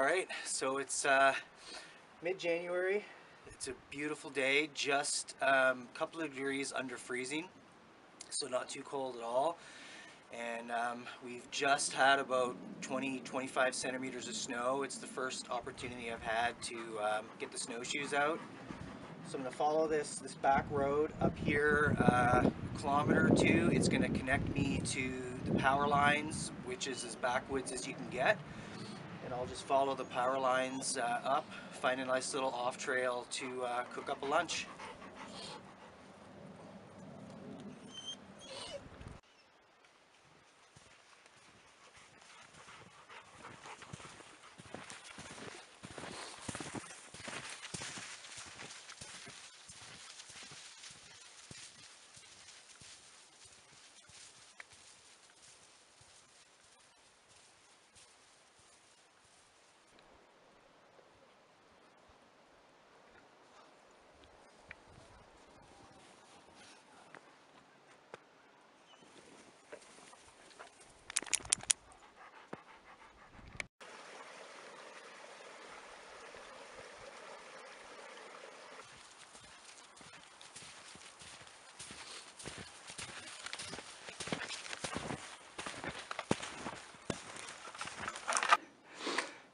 Alright, so it's mid-January. It's a beautiful day, just a couple of degrees under freezing, so not too cold at all. And we've just had about 20-25 centimeters of snow. It's the first opportunity I've had to get the snowshoes out. So I'm going to follow this back road up here a kilometer or two. It's going to connect me to the power lines, which is as backwoods as you can get. And I'll just follow the power lines up, find a nice little off trail to cook up a lunch.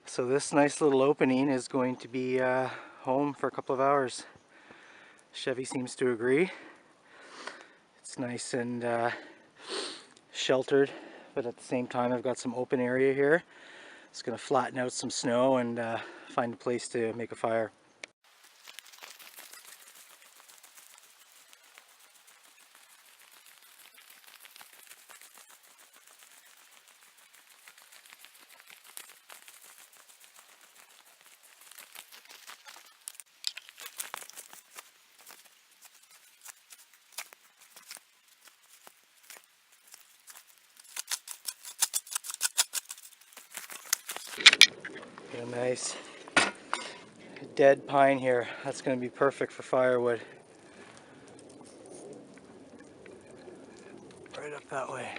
So this nice little opening is going to be home for a couple of hours. Chevy seems to agree. It's nice and sheltered, but at the same time I've got some open area here. It's going to flatten out some snow and find a place to make a fire. Got a nice dead pine here. That's going to be perfect for firewood. Right up that way.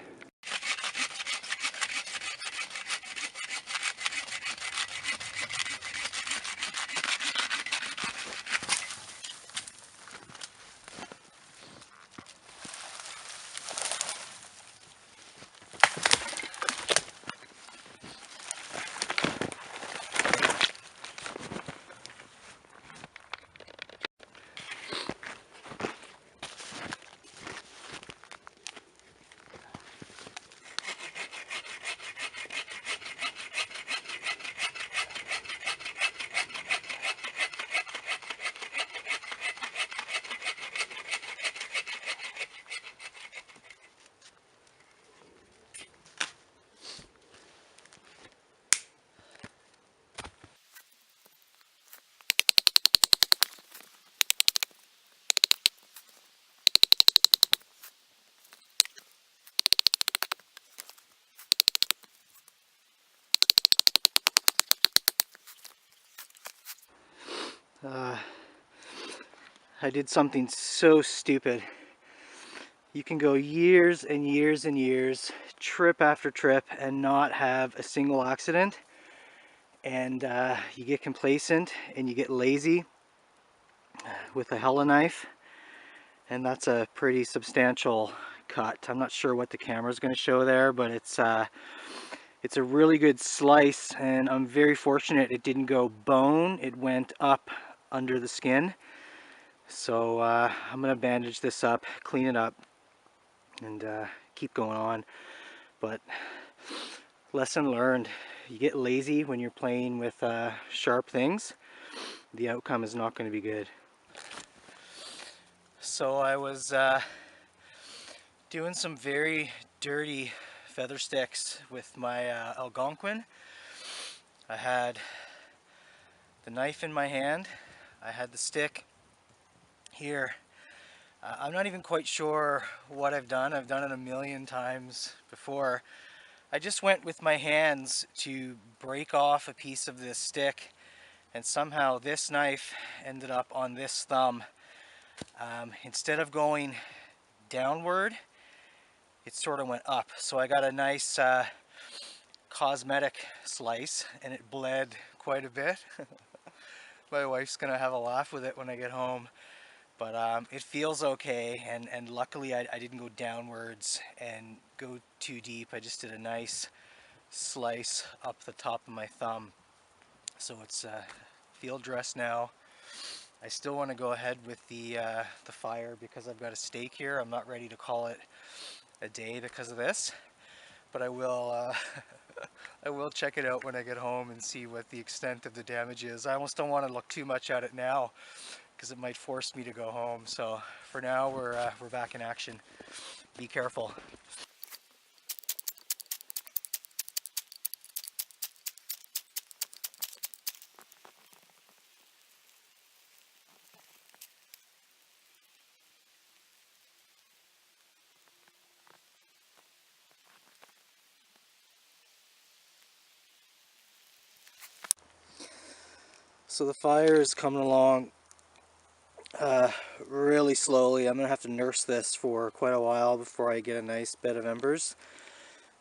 I did something so stupid. You can go years and years and years, trip after trip, and not have a single accident. And you get complacent and you get lazy with a Helle knife. And that's a pretty substantial cut. I'm not sure what the camera is going to show there, but it's a really good slice, and I'm very fortunate it didn't go bone. It went up under the skin. So I'm going to bandage this up, clean it up, and keep going on. But lesson learned, you get lazy when you're playing with sharp things. The outcome is not going to be good. So I was doing some very dirty feather sticks with my Algonquin. I had the knife in my hand. I had the stick here. I'm not even quite sure what I've done. I've done it a million times before. I just went with my hands to break off a piece of this stick, and somehow this knife ended up on this thumb. Instead of going downward, it sort of went up. So I got a nice cosmetic slice, and it bled quite a bit. My wife's gonna have a laugh with it when I get home. But it feels okay, and luckily I didn't go downwards and go too deep. I just did a nice slice up the top of my thumb. So it's field dressed now. I still want to go ahead with the fire because I've got a steak here. I'm not ready to call it a day because of this, but I will I will check it out when I get home and see what the extent of the damage is. I almost don't want to look too much at it now because it might force me to go home. So for now we're back in action. Be careful. So the fire is coming along really slowly. I'm gonna have to nurse this for quite a while before I get a nice bed of embers.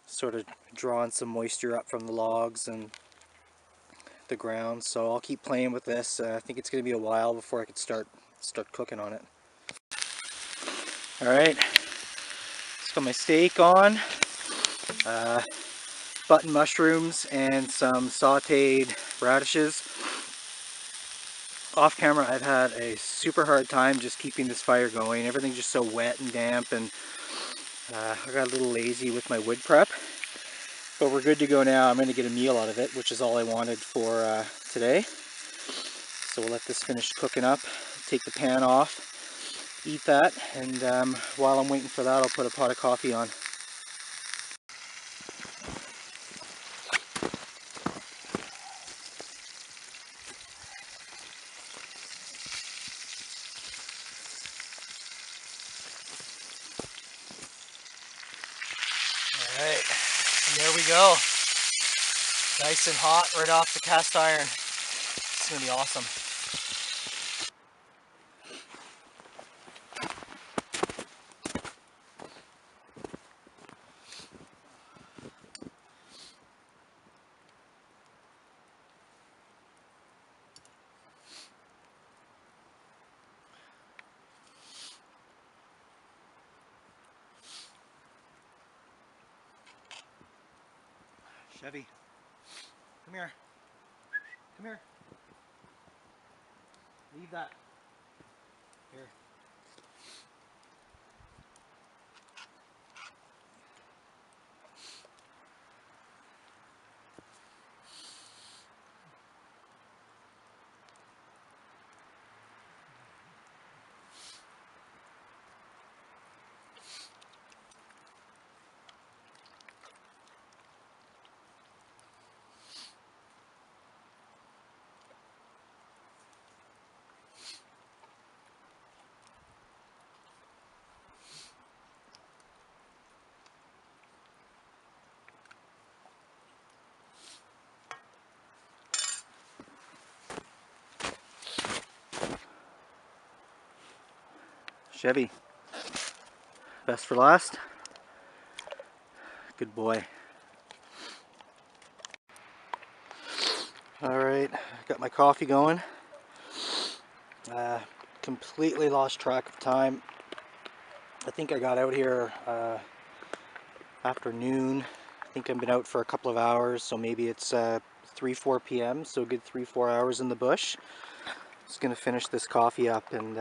Sort of drawing some moisture up from the logs and the ground. So I'll keep playing with this. I think it's gonna be a while before I can start cooking on it. All right, just got my steak on. Button mushrooms and some sauteed radishes. Off camera, I've had a super hard time just keeping this fire going. Everything's just so wet and damp, and I got a little lazy with my wood prep. But we're good to go now. I'm going to get a meal out of it, which is all I wanted for today. So we'll let this finish cooking up, take the pan off, eat that, and while I'm waiting for that, I'll put a pot of coffee on. Alright, and there we go. Nice and hot right off the cast iron. It's going to be awesome. Chevy, come here. Come here. Leave that. Here. Chevy, best for last. Good boy. Alright, got my coffee going. Completely lost track of time. I think I got out here afternoon. I think I've been out for a couple of hours, so maybe it's 3-4 p.m. So a good 3-4 hours in the bush. Just gonna finish this coffee up and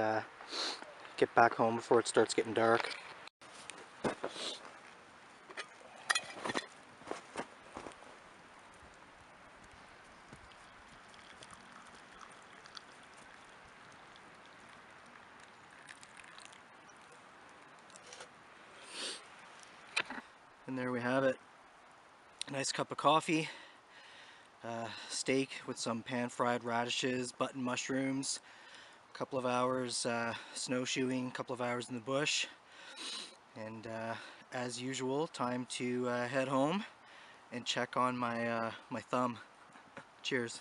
get back home before it starts getting dark. And there we have it. A nice cup of coffee, steak with some pan-fried radishes, button mushrooms, a couple of hours snowshoeing, a couple of hours in the bush, and as usual, time to head home and check on my my thumb. Cheers.